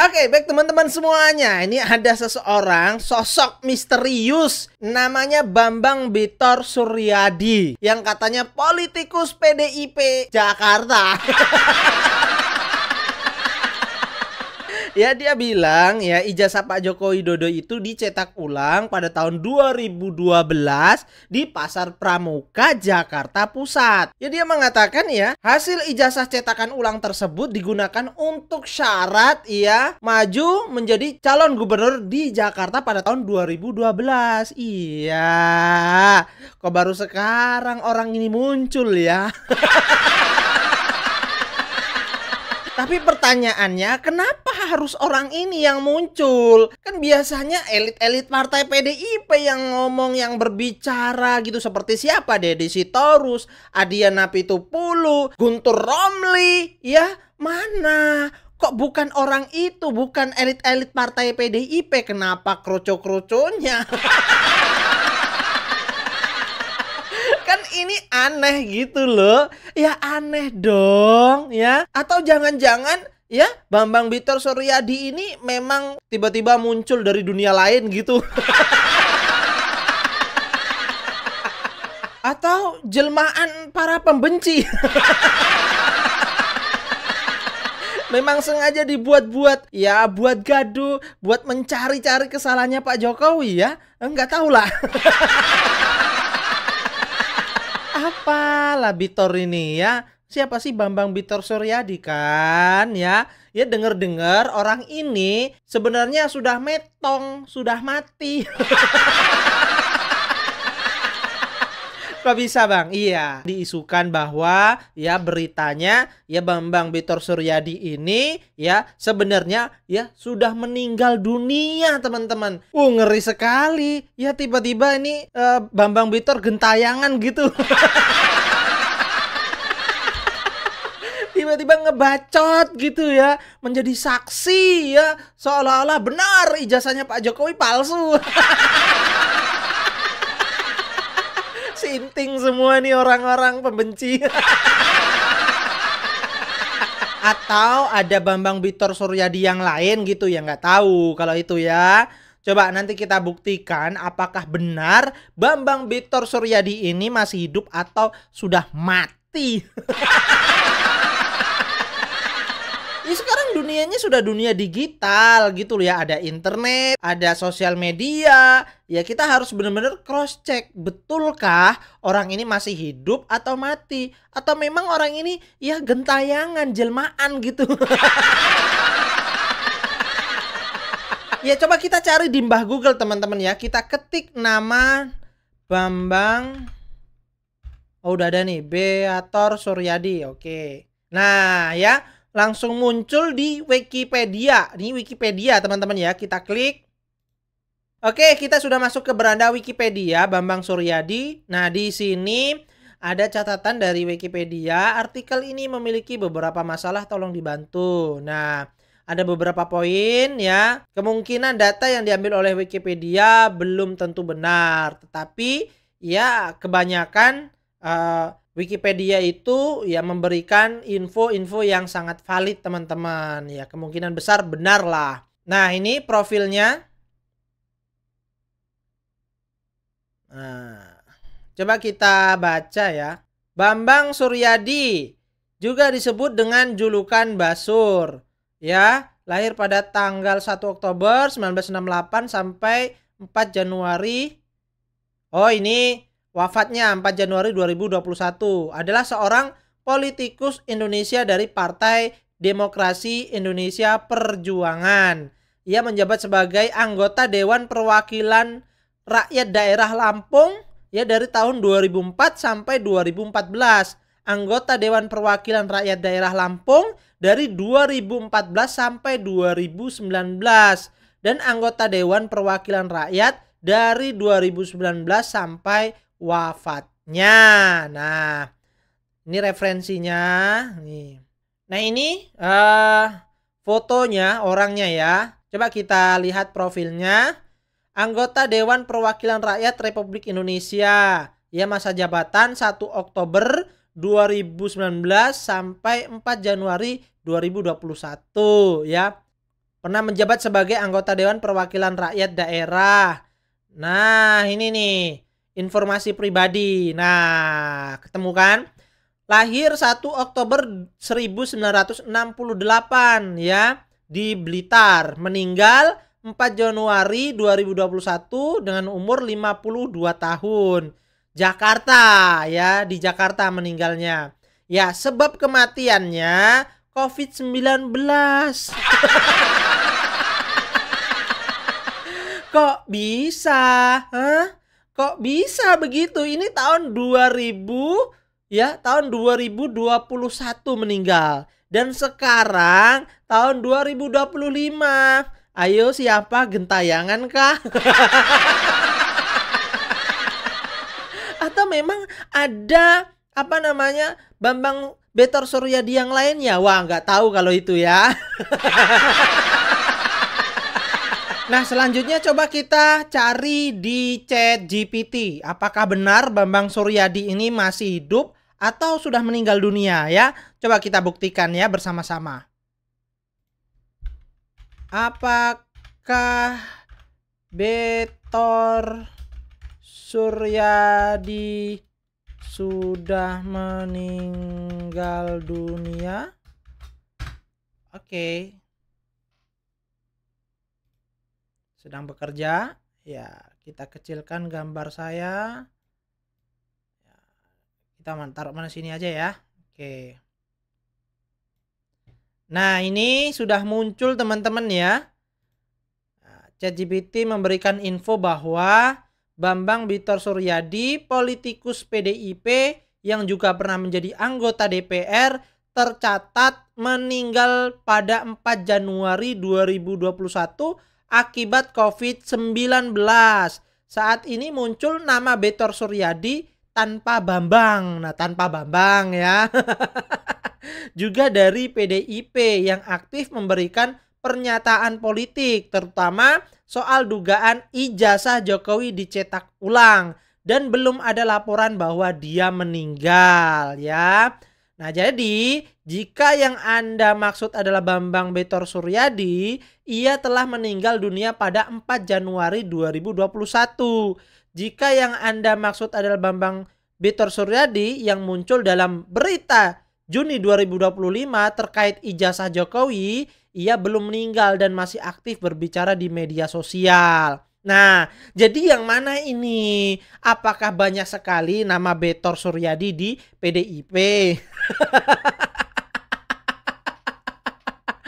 Oke, baik teman-teman semuanya. Ini ada seseorang sosok misterius namanya Bambang Bitor Suryadi yang katanya politikus PDIP Jakarta. Ya, dia bilang ya ijazah Pak Joko Widodo itu dicetak ulang pada tahun 2012 di Pasar Pramuka, Jakarta Pusat. Ya, dia mengatakan ya hasil ijazah cetakan ulang tersebut digunakan untuk syarat ya maju menjadi calon gubernur di Jakarta pada tahun 2012. Iya, kok baru sekarang orang ini muncul ya? Tapi pertanyaannya, kenapa harus orang ini yang muncul? Kan biasanya elit-elit partai PDIP yang ngomong, yang berbicara gitu. Seperti siapa? Deddy Sitorus, Adiana Pitupulu, Guntur Romli. Ya, mana? Kok bukan orang itu, bukan elit-elit partai PDIP? Kenapa kroco-kroconya? Kan ini aneh gitu loh. Ya aneh dong ya. Atau jangan-jangan ya Bambang Bitor Suryadi ini memang tiba-tiba muncul dari dunia lain gitu. Atau jelmaan para pembenci. Memang sengaja dibuat-buat ya, buat gaduh, buat mencari-cari kesalahannya Pak Jokowi ya. Enggak tahu lah. Apalah Bitor ini ya? Siapa sih Bambang Bitor Suryadi kan ya? Ya dengar-dengar orang ini sebenarnya sudah metong, sudah mati. Kok bisa Bang? Iya, diisukan bahwa ya beritanya ya Bambang Bitor Suryadi ini ya sebenarnya ya sudah meninggal dunia teman-teman. Ngeri sekali. Ya tiba-tiba ini Bambang Bitor gentayangan gitu. Tiba-tiba ngebacot gitu ya, menjadi saksi ya, seolah-olah benar ijazahnya Pak Jokowi palsu. Sinting semua nih orang-orang pembenci. Atau ada Bambang Bitor Suryadi yang lain gitu ya, nggak tahu kalau itu ya. Coba nanti kita buktikan apakah benar Bambang Bitor Suryadi ini masih hidup atau sudah mati. Ya sekarang dunianya sudah dunia digital gitu ya, ada internet, ada sosial media. Ya kita harus benar-benar cross check, betulkah orang ini masih hidup atau mati, atau memang orang ini ya gentayangan, jelmaan gitu. Ya coba kita cari di mbah Google teman-teman ya. Kita ketik nama Bambang. Oh udah ada nih, Bitor Suryadi. Oke. Nah ya langsung muncul di Wikipedia. Ini Wikipedia teman-teman ya. Kita klik. Oke, kita sudah masuk ke beranda Wikipedia Bambang Suryadi. Nah, di sini ada catatan dari Wikipedia. Artikel ini memiliki beberapa masalah, tolong dibantu. Nah, ada beberapa poin ya. Kemungkinan data yang diambil oleh Wikipedia belum tentu benar, tetapi ya kebanyakan Wikipedia itu ya memberikan info-info yang sangat valid teman-teman. Ya kemungkinan besar benar lah. Nah ini profilnya. Nah, coba kita baca ya. Bambang Suryadi juga disebut dengan julukan Basur. Ya, lahir pada tanggal 1 Oktober 1968 sampai 4 Januari. Oh ini wafatnya 4 Januari 2021. Adalah seorang politikus Indonesia dari Partai Demokrasi Indonesia Perjuangan. Ia menjabat sebagai anggota Dewan Perwakilan Rakyat Daerah Lampung ya dari tahun 2004 sampai 2014. Anggota Dewan Perwakilan Rakyat Daerah Lampung dari 2014 sampai 2019. Dan anggota Dewan Perwakilan Rakyat dari 2019 sampai wafatnya. Nah, ini referensinya nih. Nah, ini fotonya orangnya ya. Coba kita lihat profilnya. Anggota Dewan Perwakilan Rakyat Republik Indonesia. Ya, masa jabatan 1 Oktober 2019 sampai 4 Januari 2021 ya. Pernah menjabat sebagai anggota Dewan Perwakilan Rakyat Daerah. Nah, ini nih, informasi pribadi. Nah, ketemu kan? Lahir 1 Oktober 1968 ya, di Blitar. Meninggal 4 Januari 2021 dengan umur 52 tahun. Jakarta ya, di Jakarta meninggalnya. Ya, sebab kematiannya COVID-19. Kok bisa? Hah? Kok bisa begitu? Ini tahun 2000 ya, tahun 2021 meninggal. Dan sekarang tahun 2025. Ayo siapa, gentayangan kah? Atau memang ada apa namanya Bambang Betor Suryadi yang lainnya? Wah, nggak tahu kalau itu ya. Nah, selanjutnya coba kita cari di ChatGPT. Apakah benar Bambang Suryadi ini masih hidup atau sudah meninggal dunia ya? Coba kita buktikan ya bersama-sama. Apakah Betor Suryadi sudah meninggal dunia? Oke. Sedang bekerja. Ya, kita kecilkan gambar saya. Kita taruh mana sini aja ya. Oke. Nah, ini sudah muncul teman-teman ya. ChatGPT memberikan info bahwa Bambang Betor Suryadi, politikus PDIP yang juga pernah menjadi anggota DPR, tercatat meninggal pada 4 Januari 2021 akibat COVID-19. Saat ini muncul nama Betor Suryadi tanpa Bambang. Nah, tanpa Bambang ya. Juga dari PDIP yang aktif memberikan pernyataan politik, terutama soal dugaan ijazah Jokowi dicetak ulang. Dan belum ada laporan bahwa dia meninggal ya. Nah, jadi jika yang Anda maksud adalah Bambang Betor Suryadi, ia telah meninggal dunia pada 4 Januari 2021. Jika yang Anda maksud adalah Bambang Betor Suryadi yang muncul dalam berita Juni 2025 terkait ijazah Jokowi, ia belum meninggal dan masih aktif berbicara di media sosial. Nah, jadi yang mana ini? Apakah banyak sekali nama Betor Suryadi di PDIP?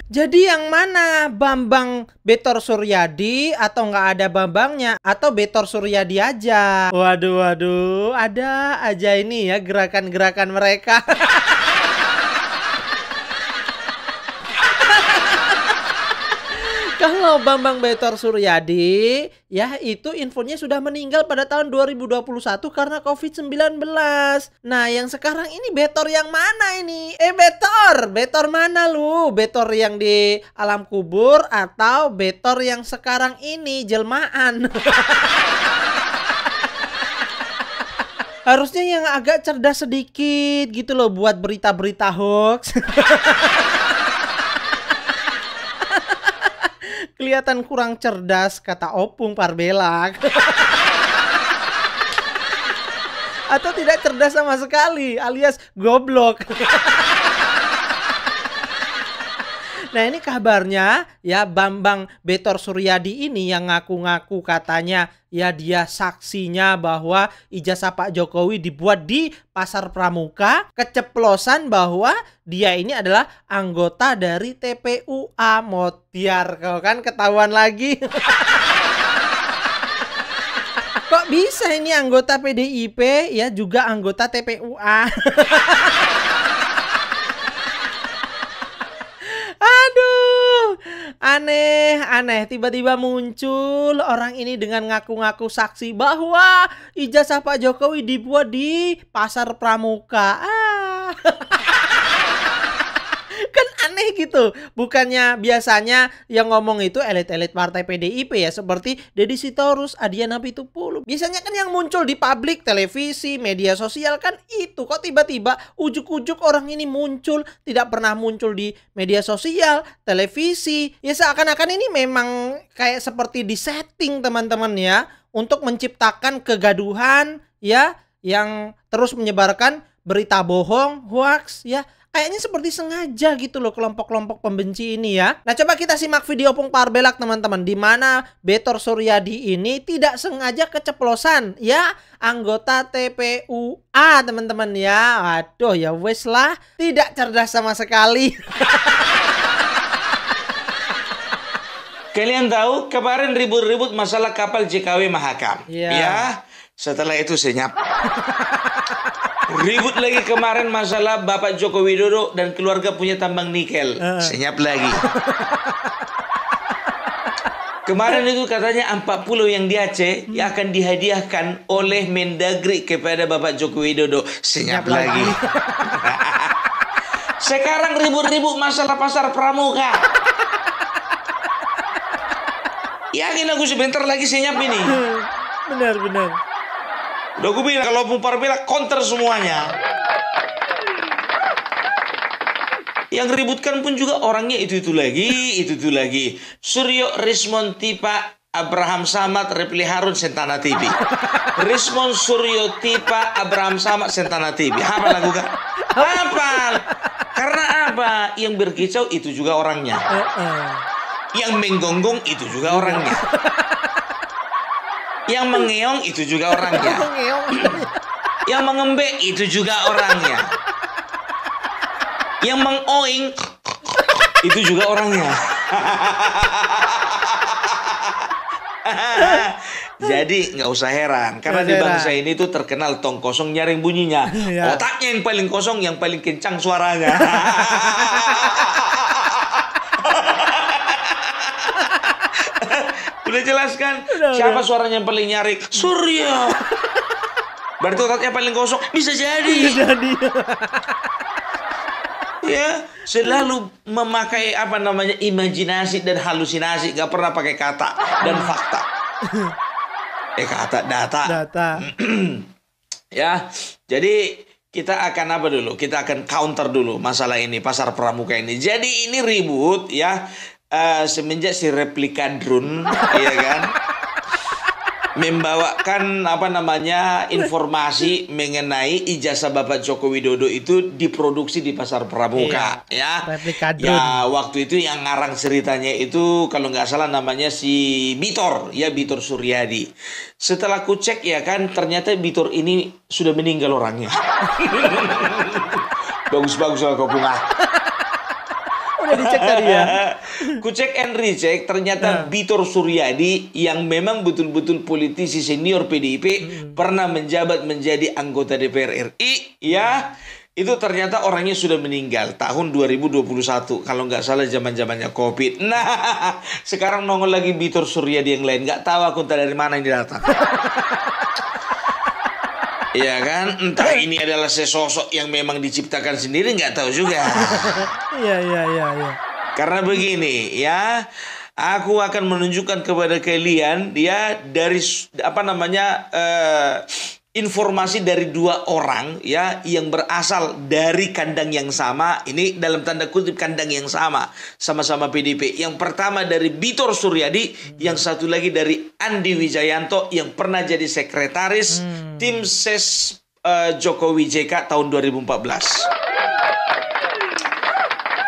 Jadi yang mana? Bambang Betor Suryadi atau nggak ada Bambangnya? Atau Betor Suryadi aja? Waduh, ada aja ini ya gerakan-gerakan mereka. Kalau Bambang Betor Suryadi ya itu infonya sudah meninggal pada tahun 2021 karena COVID-19. Nah, yang sekarang ini Betor yang mana ini? Betor mana lu? Betor yang di alam kubur atau Betor yang sekarang ini jelmaan? Harusnya yang agak cerdas sedikit gitu loh buat berita-berita hoax. Kelihatan kurang cerdas, kata Opung Parbelak. Atau tidak cerdas sama sekali, alias goblok. Nah, ini kabarnya ya Bambang Betor Suryadi ini yang ngaku-ngaku katanya ya dia saksinya bahwa ijazah Pak Jokowi dibuat di Pasar Pramuka, keceplosan bahwa dia ini adalah anggota dari TPUA. Motiar kau kan ketahuan lagi. Kok bisa ini anggota PDIP ya juga anggota TPUA? Aduh, aneh. Tiba-tiba muncul orang ini dengan ngaku-ngaku saksi bahwa ijazah Pak Jokowi dibuat di Pasar Pramuka. Kan aneh gitu. Bukannya biasanya yang ngomong itu elit-elit partai PDIP ya, seperti Deddy Sitorus, Adiana Pitupulu. Biasanya kan yang muncul di publik, televisi, media sosial kan itu. Kok tiba-tiba ujuk-ujuk orang ini muncul, tidak pernah muncul di media sosial, televisi. Ya seakan-akan ini memang kayak seperti disetting teman-teman ya, untuk menciptakan kegaduhan ya, yang terus menyebarkan berita bohong, hoax ya. Kayaknya seperti sengaja gitu loh kelompok-kelompok pembenci ini ya. Nah, coba kita simak video Pung Parbelak teman-teman, di mana Betor Suryadi ini tidak sengaja keceplosan ya, anggota TPUA teman-teman ya. Aduh ya wes lah, tidak cerdas sama sekali. Kalian tahu kemarin ribut-ribut masalah kapal JKW Mahakam. Ya, setelah itu senyap. Ribut lagi kemarin masalah Bapak Joko Widodo dan keluarga punya tambang nikel. Senyap lagi. Kemarin itu katanya 40 yang di Aceh yang akan dihadiahkan oleh Mendagri kepada Bapak Joko Widodo. Senyap lagi. Sekarang ribut-ribut masalah pasar pramuka. Yakin aku sebentar lagi senyap ini. Benar. Udah gue bilang kalau Pung Parbelak counter semuanya. Yang ributkan pun juga orangnya itu lagi. Suryo Rismon Tipa Abraham Samad Repli Harun Sentana TV. Rismon Suryo Tipa Abraham Samad Sentana TV. Hafal lagu kan? Hafal. Karena apa? Yang berkicau itu juga orangnya. Yang menggonggong itu juga orangnya. Yang mengeong itu juga orangnya. Yang mengembek itu juga orangnya. Yang mengoing itu juga orangnya. Jadi nggak usah heran, karena di bangsa ini tuh terkenal tong kosong nyaring bunyinya. Otaknya yang paling kosong, yang paling kencang suaranya. Udah jelas kan? Siapa suaranya yang paling nyaring? Surya. Berarti otaknya paling kosong. Bisa jadi. Ya, selalu memakai apa namanya imajinasi dan halusinasi, gak pernah pakai kata dan fakta. Kata data. Ya, jadi kita akan apa dulu? Kita akan counter dulu masalah ini, pasar pramuka ini. Jadi ini ribut ya. Semenjak si replika drone, ya kan, membawakan apa namanya informasi mengenai ijazah Bapak Joko Widodo itu diproduksi di pasar pramuka, ya. Replika drone. Ya, waktu itu yang ngarang ceritanya itu kalau nggak salah namanya si Bitor, ya Bitor Suryadi. Setelah ku cek ya kan, ternyata Bitor ini sudah meninggal orangnya. Bagus-bagus lah kau bunga. Udah dicek tadi ya. Kucek and recheck, ternyata Bitor Suryadi yang memang betul-betul politisi senior PDIP, pernah menjabat menjadi anggota DPR RI, ya. Itu ternyata orangnya sudah meninggal tahun 2021, kalau nggak salah zaman-zamannya COVID. Nah, sekarang nongol lagi Bitor Suryadi yang lain, nggak tahu aku entah dari mana ini datang. Iya kan, entah ini adalah sesosok yang memang diciptakan sendiri, nggak tahu juga. Iya. Karena begini ya, aku akan menunjukkan kepada kalian ya dari apa namanya informasi dari dua orang ya yang berasal dari kandang yang sama. Ini dalam tanda kutip kandang yang sama, sama-sama PDIP. Yang pertama dari Bitor Suryadi, yang satu lagi dari Andi Wijayanto yang pernah jadi sekretaris tim ses Jokowi JK tahun 2014.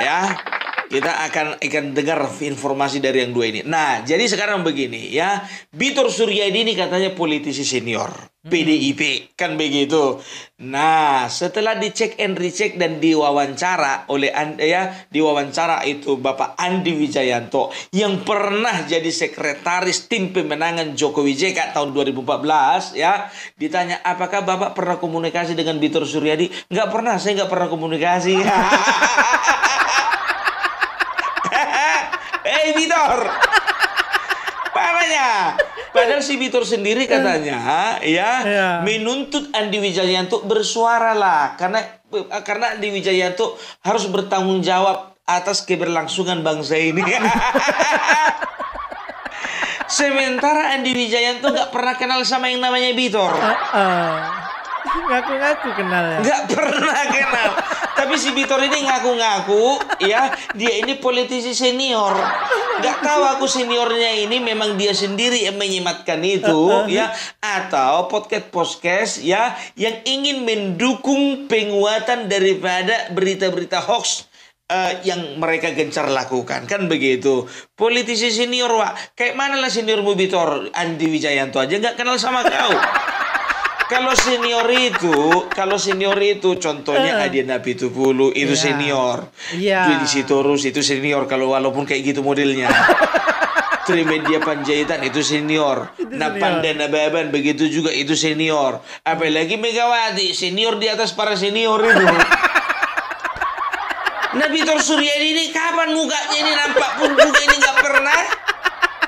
Ya, kita akan dengar informasi dari yang dua ini. Nah, jadi sekarang begini ya, Bitor Suryadi ini katanya politisi senior PDIP, kan begitu. Nah, setelah dicek and recheck dan diwawancara oleh diwawancara itu Bapak Andi Wijayanto yang pernah jadi sekretaris tim pemenangan Jokowi JK tahun 2014 ya, ditanya apakah Bapak pernah komunikasi dengan Bitor Suryadi? Nggak pernah, saya nggak pernah komunikasi. Bitor, parahnya. Padahal si Bitor sendiri katanya menuntut Andi Wijayanto bersuara lah, karena Andi Wijayanto harus bertanggung jawab atas keberlangsungan bangsa ini. Sementara Andi Wijayanto nggak pernah kenal sama yang namanya Bitor. Ngaku-ngaku kenal ya. Nggak pernah kenal. Tapi si Bitor ini ngaku-ngaku ya dia ini politisi senior. Nggak tahu aku seniornya ini memang dia sendiri yang menyematkan itu ya, atau podcast ya yang ingin mendukung penguatan daripada berita-berita hoax yang mereka gencar lakukan, kan begitu. Politisi senior, Wak. Kayak mana lah seniormu Bitor? Andi Wijayanto aja nggak kenal sama kau. Kalau senior itu contohnya Adian Apitupulu itu senior. Willy Sitorus itu senior kalau walaupun kayak gitu modelnya. Trimedia Panjaitan itu senior. Napanda Nababan begitu juga itu senior. Apalagi Megawati senior di atas para senior itu. Nah, Bitor Suryadi ini kapan mukanya ini nampak pun juga ini nggak pernah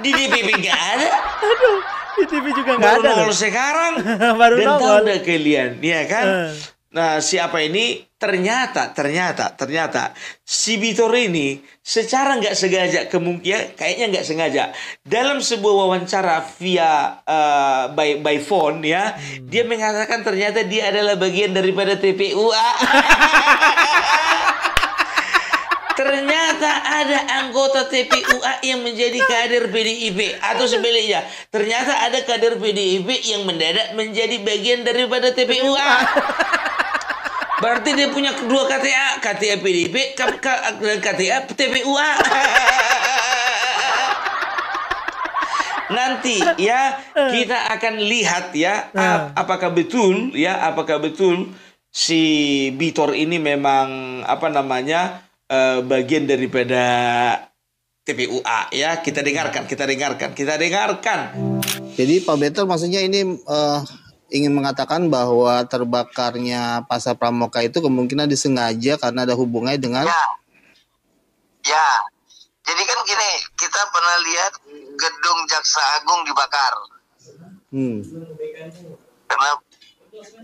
di DPP nggak ada. Aduh, di TV juga nggak ada. Baru nongol sekarang. Baru dan nongol. tahu udah kalian, ya kan? Nah, siapa ini? Ternyata si Bitor ini secara nggak sengaja, kemungkinan kayaknya nggak sengaja dalam sebuah wawancara via by phone ya, dia mengatakan ternyata dia adalah bagian daripada TPUA. Ternyata ada anggota TPUA yang menjadi kader PDIP. Atau sebaliknya, ternyata ada kader PDIP yang mendadak menjadi bagian daripada TPUA. Berarti dia punya kedua KTA. KTA PDIP dan KTA TPUA. Nanti ya kita akan lihat ya apakah betul si Bitor ini memang bagian daripada TPUA ya. Kita dengarkan. Jadi Pak Bitor maksudnya ini ingin mengatakan bahwa terbakarnya Pasar Pramuka itu kemungkinan disengaja karena ada hubungannya dengan Ya. Jadi kan gini, kita pernah lihat gedung Jaksa Agung dibakar.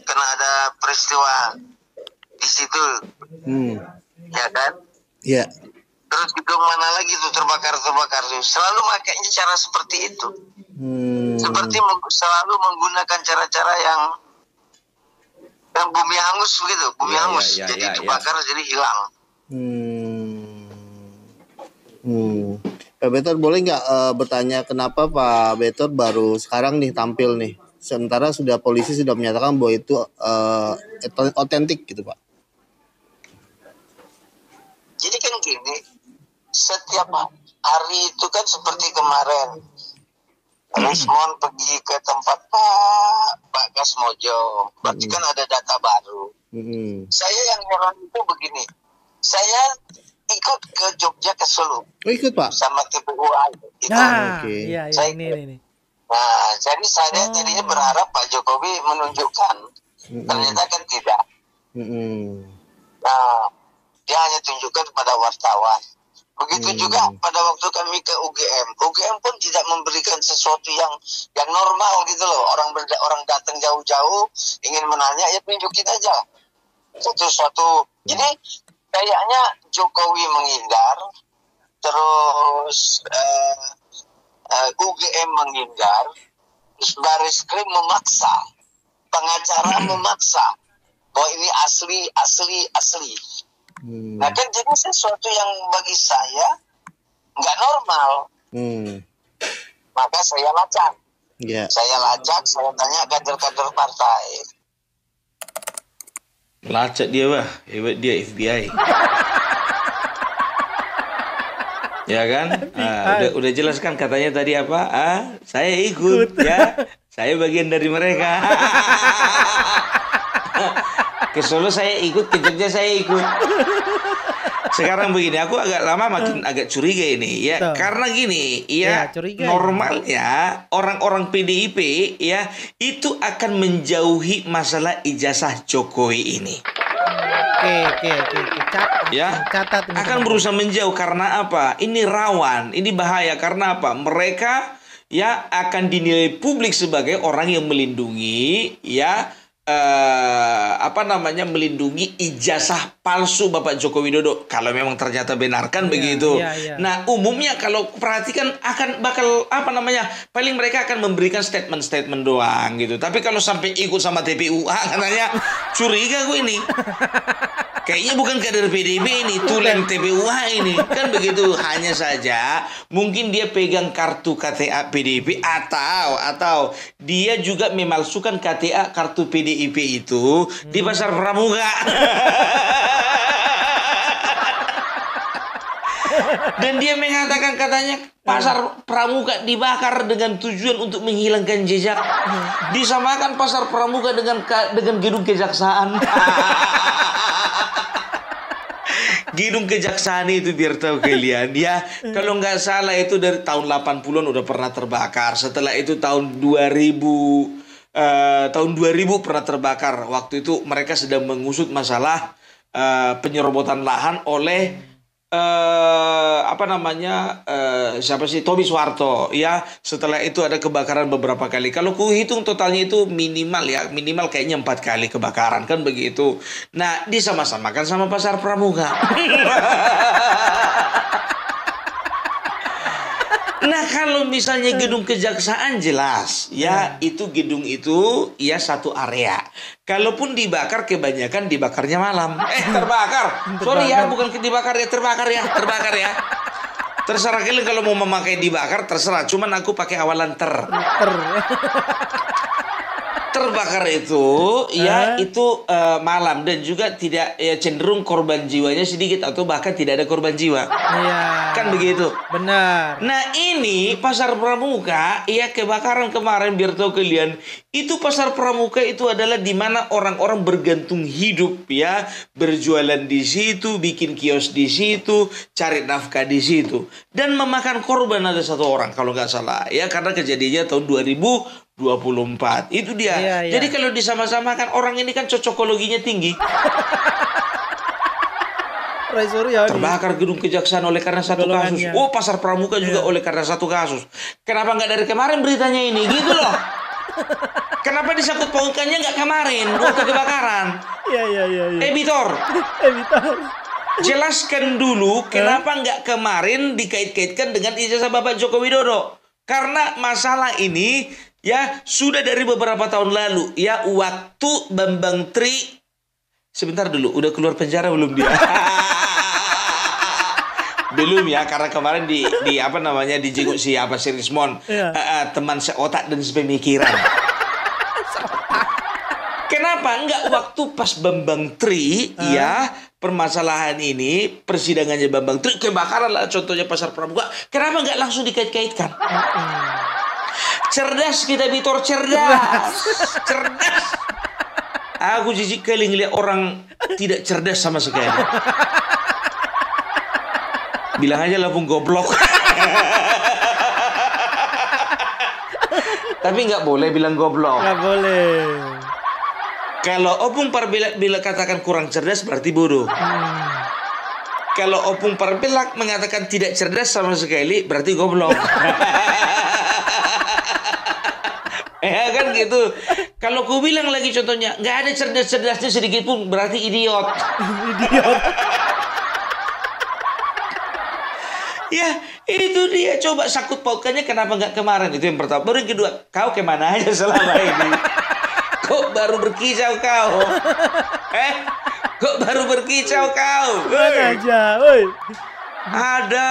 Karena ada peristiwa di situ. Ya kan? Iya. Terus gedung mana lagi tuh terbakar. Selalu makanya cara seperti itu. Seperti selalu menggunakan cara-cara yang bumi hangus begitu, jadi terbakar jadi hilang. Pak Bitor boleh nggak bertanya kenapa Pak Bitor baru sekarang nih tampil nih, sementara polisi sudah menyatakan bahwa itu otentik gitu Pak? Jadi kan gini, setiap hari itu kan seperti kemarin, Resmon pergi ke tempat Pak Kasmojo, berarti kan ada data baru. Saya yang heran itu begini, saya ikut ke Jogja ke Solo. Oh ikut Pak? Sama TPUA itu. Iya, saya ini. Nah, jadi saya tadinya berharap Pak Jokowi menunjukkan, ternyata kan tidak. Nah, dia hanya tunjukkan kepada wartawan. Begitu juga pada waktu kami ke UGM pun tidak memberikan sesuatu yang normal gitu loh. Orang datang jauh-jauh ingin menanya, ya tunjukin aja sesuatu. Jadi kayaknya Jokowi menghindar, terus UGM menghindar, terus Baris Krim memaksa, pengacara memaksa bahwa ini asli. Nah kan jadi sesuatu yang bagi saya nggak normal. Maka saya lacak. Saya tanya kader-kader partai. Lacak dia bah, hebat dia FBI. Ya kan? Udah jelas kan katanya tadi apa? Saya ikut ya. Saya bagian dari mereka. Ke Solo saya ikut, ke Jogja saya ikut. Sekarang begini, aku agak lama makin agak curiga ini ya. Karena gini, normalnya orang-orang PDIP ya itu akan menjauhi masalah ijazah Jokowi ini. Oke. Catat ini. Akan berusaha menjauh karena apa? Ini rawan, ini bahaya karena apa? Mereka ya akan dinilai publik sebagai orang yang melindungi ya melindungi ijazah palsu Bapak Joko Widodo kalau memang ternyata benar kan begitu. Nah, umumnya kalau perhatikan paling mereka akan memberikan statement doang gitu. Tapi kalau sampai ikut sama TPUA katanya curiga gue ini. Kayaknya bukan kader PDIP ini, tulen TPUA ini. Kan begitu. Hanya saja mungkin dia pegang kartu KTA PDIP atau dia juga memalsukan KTA kartu PDIP itu di Pasar Pramuka. Dan dia mengatakan katanya Pasar Pramuka dibakar dengan tujuan untuk menghilangkan jejak. Disamakan Pasar Pramuka dengan gedung kejaksaan. Gedung kejaksaan itu biar tahu kalian ya, kalau nggak salah itu dari tahun 80-an udah pernah terbakar. Setelah itu tahun 2000 pernah terbakar. Waktu itu mereka sedang mengusut masalah penyerobotan lahan oleh Tommy Soeharto ya. Setelah itu ada kebakaran beberapa kali. Kalau ku hitung totalnya itu minimal kayaknya 4 kali kebakaran kan begitu. Nah, disama-samakan sama Pasar Pramuka. Nah, kalau misalnya gedung kejaksaan jelas ya, itu gedung itu ya satu area. Kalaupun dibakar, kebanyakan dibakarnya malam. Terbakar. Sorry ya, bukan dibakar ya, terbakar ya. Terserah kalian kalau mau memakai dibakar, terserah. Cuman aku pakai awalan terbakar itu ya itu malam dan juga tidak cenderung korban jiwanya sedikit atau bahkan tidak ada korban jiwa. Kan begitu. Benar. Nah, ini Pasar Pramuka ya, kebakaran kemarin biar tahu kalian, itu Pasar Pramuka itu adalah di mana orang-orang bergantung hidup ya, berjualan di situ, bikin kios di situ, cari nafkah di situ, dan memakan korban ada 1 orang kalau nggak salah ya, karena kejadiannya tahun 2024 itu dia. Jadi kalau disama-samakan, orang ini kan cocokologinya tinggi. Terbakar gedung kejaksaan oleh karena satu kasus. Oh, Pasar Pramuka juga oleh karena satu kasus. Kenapa nggak dari kemarin beritanya ini gitu loh? Kenapa disangkut pautkannya nggak kemarin waktu kebakaran? Editor. Jelaskan dulu kenapa nggak kemarin dikait-kaitkan dengan ijazah Bapak Joko Widodo. Karena masalah ini ya sudah dari beberapa tahun lalu ya, waktu Bambang Tri. Sebentar dulu, udah keluar penjara belum dia? Belum ya, karena kemarin dijenguk si Rismon, teman seotak dan sepemikiran. Kenapa enggak waktu pas Bambang Tri ya, permasalahan ini, persidangannya Bambang Tri, kebakaran lah contohnya Pasar Pramuka, kenapa enggak langsung dikait-kaitkan? Cerdas kita, Bitor, cerdas. Aku jijik kali ngeliat orang tidak cerdas sama sekali. Bilang aja Lampung goblok. Tapi nggak boleh bilang goblok. Nggak boleh. Kalau Opung Parbelak katakan kurang cerdas berarti bodoh. Kalau Opung Parbelak mengatakan tidak cerdas sama sekali berarti goblok. Ya kan gitu. Kalau ku bilang lagi contohnya nggak ada cerdas-cerdasnya sedikit pun berarti idiot. Ya itu dia, coba sakut pautkannya kenapa nggak kemarin, itu yang pertama. Baru yang kedua, kau kemana aja selama ini? Kok baru berkicau kau? Kok baru berkicau kau? Mana aja, Ada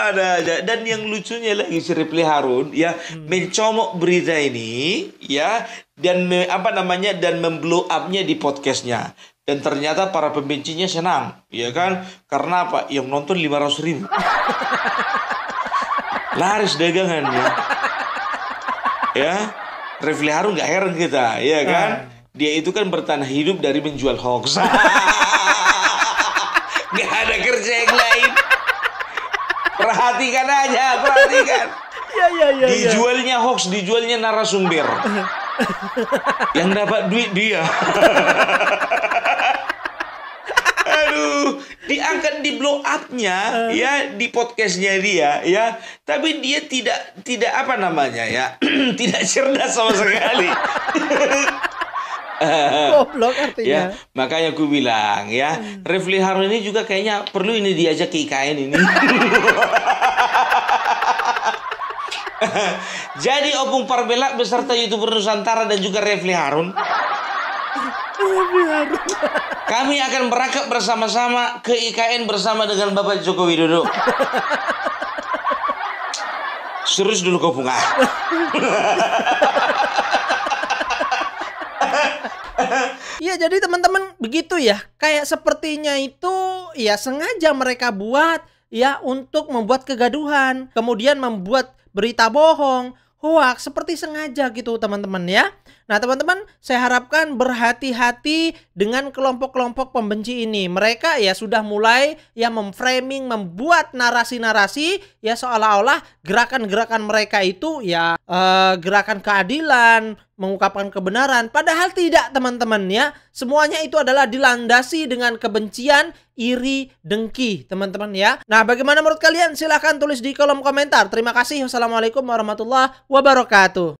aja. Dan yang lucunya lagi si Rifli Harun ya mencomok berita ini ya, dan dan memblow up-nya di podcastnya. Dan ternyata para pembencinya senang, ya kan? Karena apa? Yang nonton 500.000. Laris dagangannya. Ya, Rifli Harun gak heran kita, ya kan? Dia itu kan bertahan hidup dari menjual hoax. Gak ada kerja yang lain. Perhatikan aja. Dijualnya hoax, dijualnya narasumber. Yang dapat duit dia. Aduh, diangkat di blow up-nya ya, di podcastnya dia ya, tapi dia tidak tidak cerdas sama sekali. Goblok Ya, artinya. makanya aku bilang ya, Refli Harun ini juga kayaknya perlu ini diajak ke IKN ini. Jadi Opung Parbelak beserta YouTuber Nusantara dan juga Refli Harun, kami akan berangkat bersama-sama ke IKN bersama dengan Bapak Joko Widodo. Serius dulu kau Punga. Iya, jadi teman-teman begitu ya. Kayak sepertinya itu ya sengaja mereka buat ya untuk membuat kegaduhan, kemudian membuat berita bohong, hoax seperti sengaja gitu teman-teman ya. Nah teman-teman, saya harapkan berhati-hati dengan kelompok-kelompok pembenci ini. Mereka ya sudah mulai ya memframing, membuat narasi-narasi ya seolah-olah gerakan-gerakan mereka itu ya gerakan keadilan, mengungkapkan kebenaran. Padahal tidak teman-teman ya. Semuanya itu adalah dilandasi dengan kebencian, iri, dengki teman-teman ya. Nah bagaimana menurut kalian? Silahkan tulis di kolom komentar. Terima kasih. Wassalamualaikum warahmatullahi wabarakatuh.